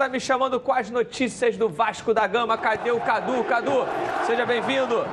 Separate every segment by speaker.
Speaker 1: tá me chamando com as notícias do Vasco da Gama. Cadê o Cadu? Cadu, seja bem-vindo.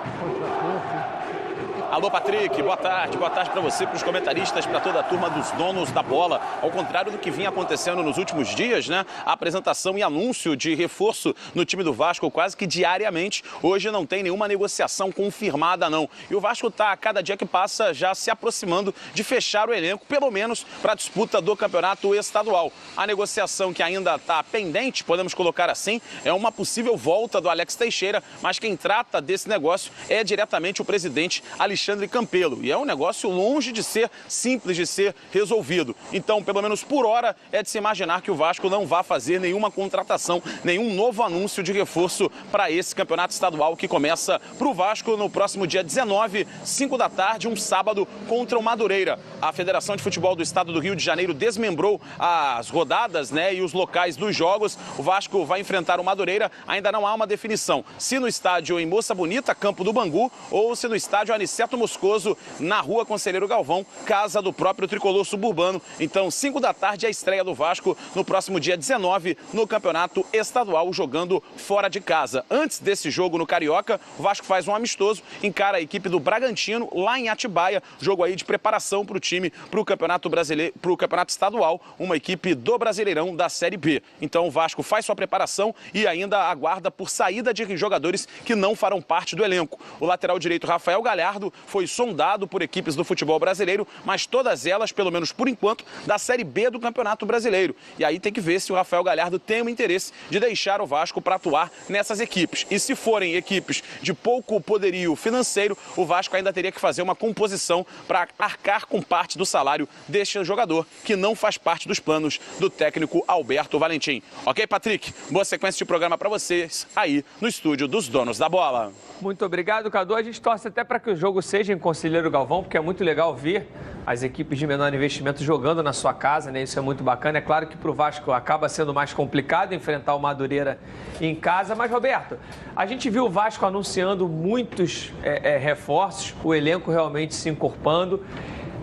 Speaker 2: Alô, Patrick, boa tarde para você, para os comentaristas, para toda a turma dos donos da bola. Ao contrário do que vinha acontecendo nos últimos dias, né? A apresentação e anúncio de reforço no time do Vasco quase que diariamente. Hoje não tem nenhuma negociação confirmada, não. E o Vasco está, a cada dia que passa, já se aproximando de fechar o elenco, pelo menos para a disputa do campeonato estadual. A negociação que ainda está pendente, podemos colocar assim, é uma possível volta do Alex Teixeira, mas quem trata desse negócio é diretamente o presidente Alexandre Campelo. E é um negócio longe de ser simples de ser resolvido. Então, pelo menos por hora, é de se imaginar que o Vasco não vai fazer nenhuma contratação, nenhum novo anúncio de reforço para esse campeonato estadual que começa para o Vasco no próximo dia 19, 5 da tarde, um sábado, contra o Madureira. A Federação de Futebol do Estado do Rio de Janeiro desmembrou as rodadas, né, e os locais dos jogos. O Vasco vai enfrentar o Madureira. Ainda não há uma definição se no estádio em Moça Bonita, Campo do Bangu, ou se no estádio Aniceto Moscoso, na Rua Conselheiro Galvão, casa do próprio tricolor suburbano. Então, 5 da tarde, a estreia do Vasco no próximo dia 19, no campeonato estadual, jogando fora de casa. Antes desse jogo no Carioca, o Vasco faz um amistoso, encara a equipe do Bragantino, lá em Atibaia, jogo aí de preparação para o time, para o Campeonato Brasileiro, para o Campeonato Estadual, uma equipe do Brasileirão da Série B. Então, o Vasco faz sua preparação e ainda aguarda por saída de jogadores que não farão parte do elenco. O lateral direito Rafael Galhardo foi sondado por equipes do futebol brasileiro, mas todas elas, pelo menos por enquanto, da Série B do Campeonato Brasileiro. E aí tem que ver se o Rafael Galhardo tem o interesse de deixar o Vasco para atuar nessas equipes. E se forem equipes de pouco poderio financeiro, o Vasco ainda teria que fazer uma composição para arcar com parte do salário deste jogador, que não faz parte dos planos do técnico Alberto Valentim. Ok, Patrick? Boa sequência de programa para vocês aí no estúdio dos donos da bola.
Speaker 1: Muito obrigado, Cadu. A gente torce até para que o jogo seja em Conselheiro Galvão, porque é muito legal ver as equipes de menor investimento jogando na sua casa, né? Isso é muito bacana. É claro que para o Vasco acaba sendo mais complicado enfrentar o Madureira em casa. Mas, Roberto, a gente viu o Vasco anunciando muitos reforços, o elenco realmente se encorpando.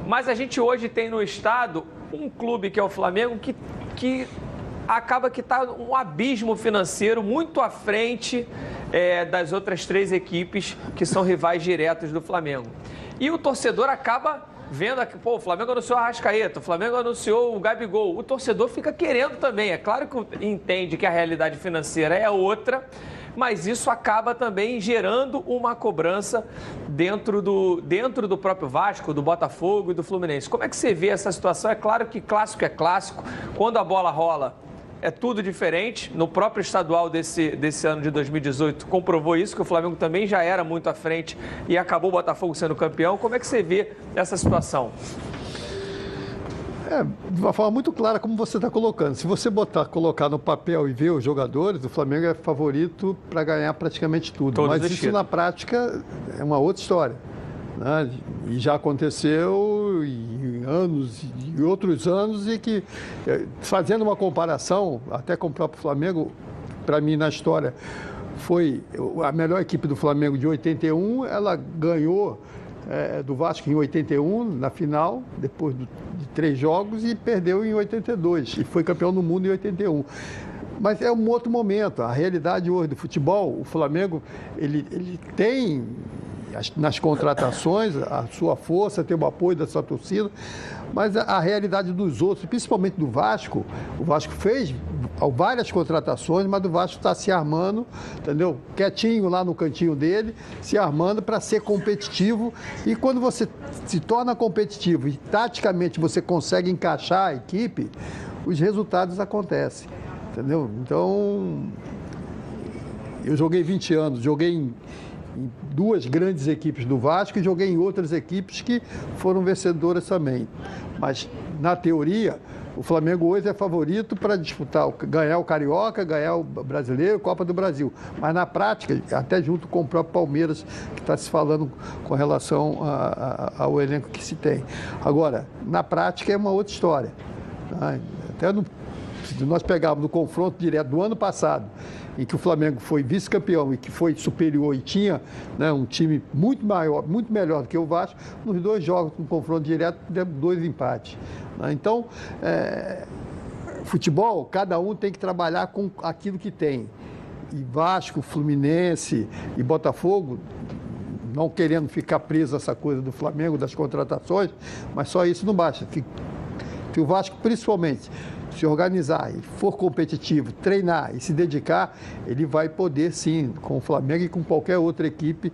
Speaker 1: Mas a gente hoje tem no estado um clube que é o Flamengo que acaba que está um abismo financeiro muito à frente das outras três equipes que são rivais diretos do Flamengo. E o torcedor acaba vendo que, o Flamengo anunciou a Arrascaeta, o Flamengo anunciou o Gabigol. O torcedor fica querendo também. É claro que entende que a realidade financeira é outra, mas isso acaba também gerando uma cobrança dentro do próprio Vasco, do Botafogo e do Fluminense. Como é que você vê essa situação? É claro que clássico é clássico. Quando a bola rola, é tudo diferente. No próprio estadual desse ano de 2018 comprovou isso, que o Flamengo também já era muito à frente e acabou o Botafogo sendo campeão. Como é que você vê essa situação?
Speaker 3: De uma forma muito clara, como você está colocando. Se você colocar no papel e ver os jogadores, o Flamengo é favorito para ganhar praticamente tudo. Mas isso na prática é uma outra história, né? E já aconteceu em anos e outros anos, e que, fazendo uma comparação até com o próprio Flamengo, para mim na história, foi a melhor equipe do Flamengo de 81, ela ganhou do Vasco em 81, na final, depois de 3 jogos, e perdeu em 82, e foi campeão do mundo em 81. Mas é um outro momento. A realidade hoje do futebol, o Flamengo, ele tem nas contratações a sua força, tem o apoio da sua torcida, mas a realidade dos outros, principalmente do Vasco, o Vasco fez várias contratações, mas o Vasco está se armando, entendeu? Quietinho lá no cantinho dele, se armando para ser competitivo. E quando você se torna competitivo e taticamente você consegue encaixar a equipe, os resultados acontecem, entendeu? Então, eu joguei 20 anos, joguei em 2 grandes equipes do Vasco e joguei em outras equipes que foram vencedoras também. Mas, na teoria, o Flamengo hoje é favorito para disputar, ganhar o Carioca, ganhar o Brasileiro, Copa do Brasil. Mas, na prática, até junto com o próprio Palmeiras, que está se falando com relação ao elenco que se tem. Agora, na prática, é uma outra história. Até se nós pegarmos no confronto direto do ano passado, em que o Flamengo foi vice-campeão e que foi superior e tinha, né, um time muito maior, muito melhor do que o Vasco, nos 2 jogos, no confronto direto, deu 2 empates. Então, futebol, cada um tem que trabalhar com aquilo que tem. E Vasco, Fluminense e Botafogo, não querendo ficar preso a essa coisa do Flamengo, das contratações, mas só isso não basta. Se o Vasco, principalmente, se organizar e for competitivo, treinar e se dedicar, ele vai poder, sim, com o Flamengo e com qualquer outra equipe,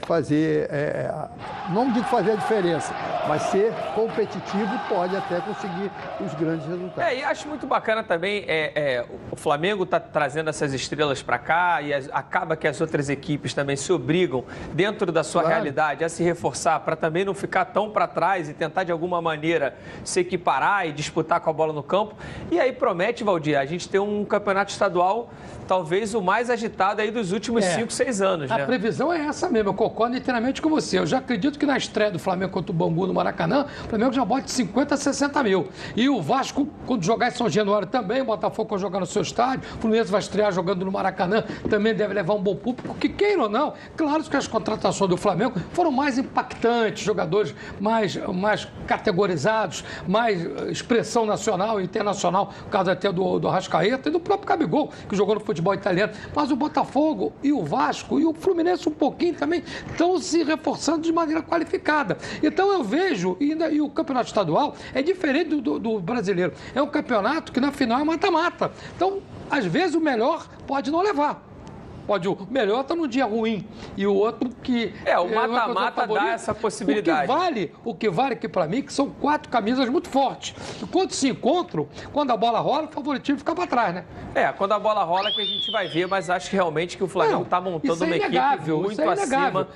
Speaker 3: fazer, não digo fazer a diferença, mas ser competitivo pode até conseguir os grandes resultados.
Speaker 1: E acho muito bacana também, o Flamengo está trazendo essas estrelas para cá e acaba que as outras equipes também se obrigam, dentro da sua realidade, a se reforçar para também não ficar tão para trás e tentar, de alguma maneira, se equiparar e disputar com a bola no campo. E aí promete, Valdir, a gente ter um campeonato estadual talvez o mais agitado aí dos últimos 5, 6 anos, né?
Speaker 4: A previsão é essa mesmo, eu concordo inteiramente com você. Eu já acredito que na estreia do Flamengo contra o Bangu no Maracanã, o Flamengo já bote 50 a 60 mil. E o Vasco, quando jogar em São Januário também, o Botafogo quando jogar no seu estádio, o Fluminense vai estrear jogando no Maracanã, também deve levar um bom público, que queira ou não. Claro que as contratações do Flamengo foram mais impactantes, jogadores mais categorizados, mais expressão nacional e internacional, no caso até do Arrascaeta e do próprio Gabigol, que jogou no futebol italiano. Mas o Botafogo e o Vasco e o Fluminense um pouquinho também estão se reforçando de maneira qualificada. Então eu vejo, e o campeonato estadual é diferente do brasileiro. É um campeonato que na final é mata-mata. Então, às vezes o melhor pode não levar. O melhor está num dia ruim e o outro que...
Speaker 1: o mata-mata dá essa possibilidade.
Speaker 4: O que vale aqui para mim que são 4 camisas muito fortes. E quando se encontram, quando a bola rola, o favoritismo fica para trás, né?
Speaker 1: Quando a bola rola que a gente vai ver, mas acho realmente que o Flamengo está montando uma equipe muito acima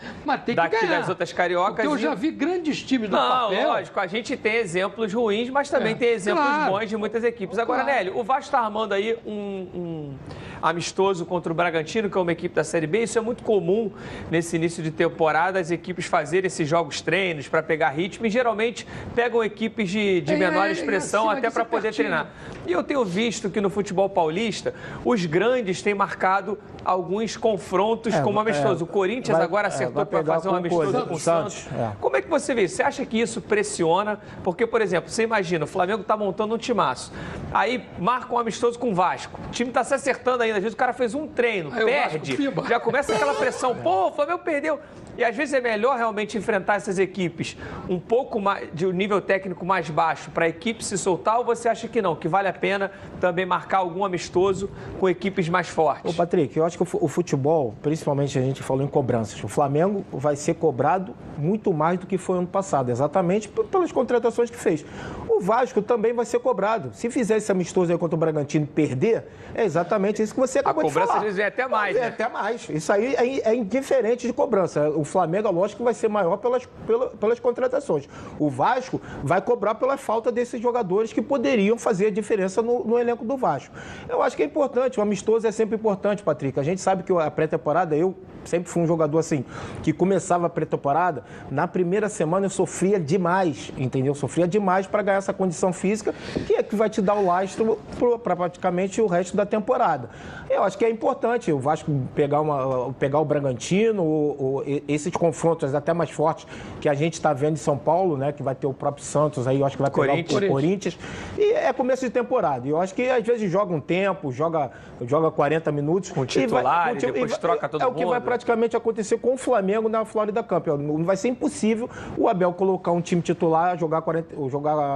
Speaker 1: das outras cariocas.
Speaker 4: Porque eu já vi grandes times no papel.
Speaker 1: Não, lógico, a gente tem exemplos ruins, mas também tem exemplos bons de muitas equipes. Agora, Nélio, o Vasco está armando aí um amistoso contra o Bragantino, que é uma equipe da Série B. Isso é muito comum nesse início de temporada, as equipes fazerem esses jogos treinos para pegar ritmo e geralmente pegam equipes de menor expressão até para poder treinar. E eu tenho visto que no futebol paulista, os grandes têm marcado alguns confrontos como amistoso. O Corinthians agora acertou para fazer um amistoso com o Santos. Como é que você vê? Você acha que isso pressiona? Porque, por exemplo, você imagina, o Flamengo está montando um timaço. Aí marca um amistoso com o Vasco. O time está se acertando ainda. Às vezes o cara fez um treino, perde, já começa aquela pressão. Pô, o Flamengo perdeu. E às vezes é melhor realmente enfrentar essas equipes um pouco mais, de um nível técnico mais baixo para a equipe se soltar, ou você acha que não, que vale a pena também marcar algum amistoso com equipes mais fortes?
Speaker 5: Ô, Patrick, eu acho que o futebol, principalmente a gente falou em cobranças, o Flamengo vai ser cobrado muito mais do que foi ano passado, exatamente pelas contratações que fez. O Vasco também vai ser cobrado. Se fizer esse amistoso aí contra o Bragantino e perder, é exatamente isso que você acabou de falar.
Speaker 1: A cobrança às vezes é até mais, né?
Speaker 5: Até mais. Isso aí é indiferente de cobrança. O Flamengo, lógico, que vai ser maior pelas contratações. O Vasco vai cobrar pela falta desses jogadores que poderiam fazer a diferença no elenco do Vasco. Eu acho que é importante, o amistoso é sempre importante, Patrick. A gente sabe que a pré-temporada, eu sempre fui um jogador assim, que começava a pré-temporada, na primeira semana eu sofria demais, entendeu? Sofria demais para ganhar essa condição física, que é que vai te dar o lastro para praticamente o resto da temporada. Eu acho que é importante o Vasco pegar o Bragantino, esses confrontos até mais fortes que a gente está vendo em São Paulo, né? Que vai ter o próprio Santos aí, eu acho que vai pegar o Corinthians. E é começo de temporada. E eu acho que às vezes joga um tempo, joga 40 minutos.
Speaker 1: Com titular e depois troca todo mundo.
Speaker 5: É o que vai praticamente acontecer com o Flamengo na Florida Cup. Não vai ser impossível o Abel colocar um time titular, jogar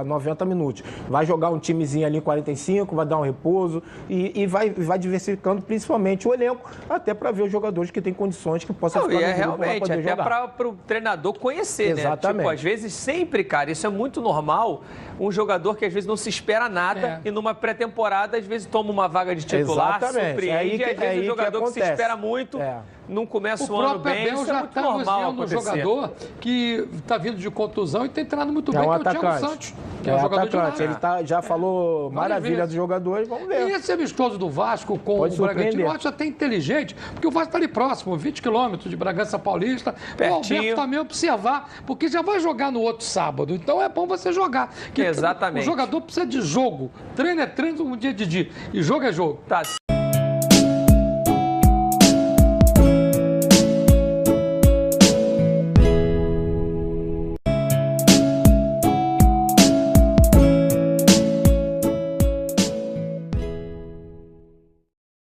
Speaker 5: 90 minutos. Vai jogar um timezinho ali em 45, vai dar um repouso e vai diversificando principalmente o elenco, até para ver os jogadores que têm condições que possam ficar no grupo
Speaker 1: realmente,
Speaker 5: poder
Speaker 1: até para o treinador conhecer,
Speaker 5: exatamente,
Speaker 1: né? Tipo, às vezes sempre, cara, isso é muito normal, um jogador que às vezes não se espera nada e numa pré-temporada às vezes toma uma vaga de titular, surpreende, e às vezes o jogador que se espera muito não começa o ano bem, isso é muito normal acontecer.
Speaker 4: Um jogador que está vindo de contusão e tem treinado muito bem, que é o Thiago Santos.
Speaker 5: Que é um jogador atacante. Ele já falou maravilha dos jogadores, vamos ver.
Speaker 4: E esse amistoso do Vasco com o Bragantino, eu acho até inteligente, porque o Vasco está ali próximo, 20 quilômetros de Bragança Paulista. O Alberto também observar, porque já vai jogar no outro sábado, então é bom você jogar.
Speaker 1: Exatamente.
Speaker 4: O jogador precisa de jogo. Treino é treino, um dia de dia. E jogo é jogo.
Speaker 1: Tá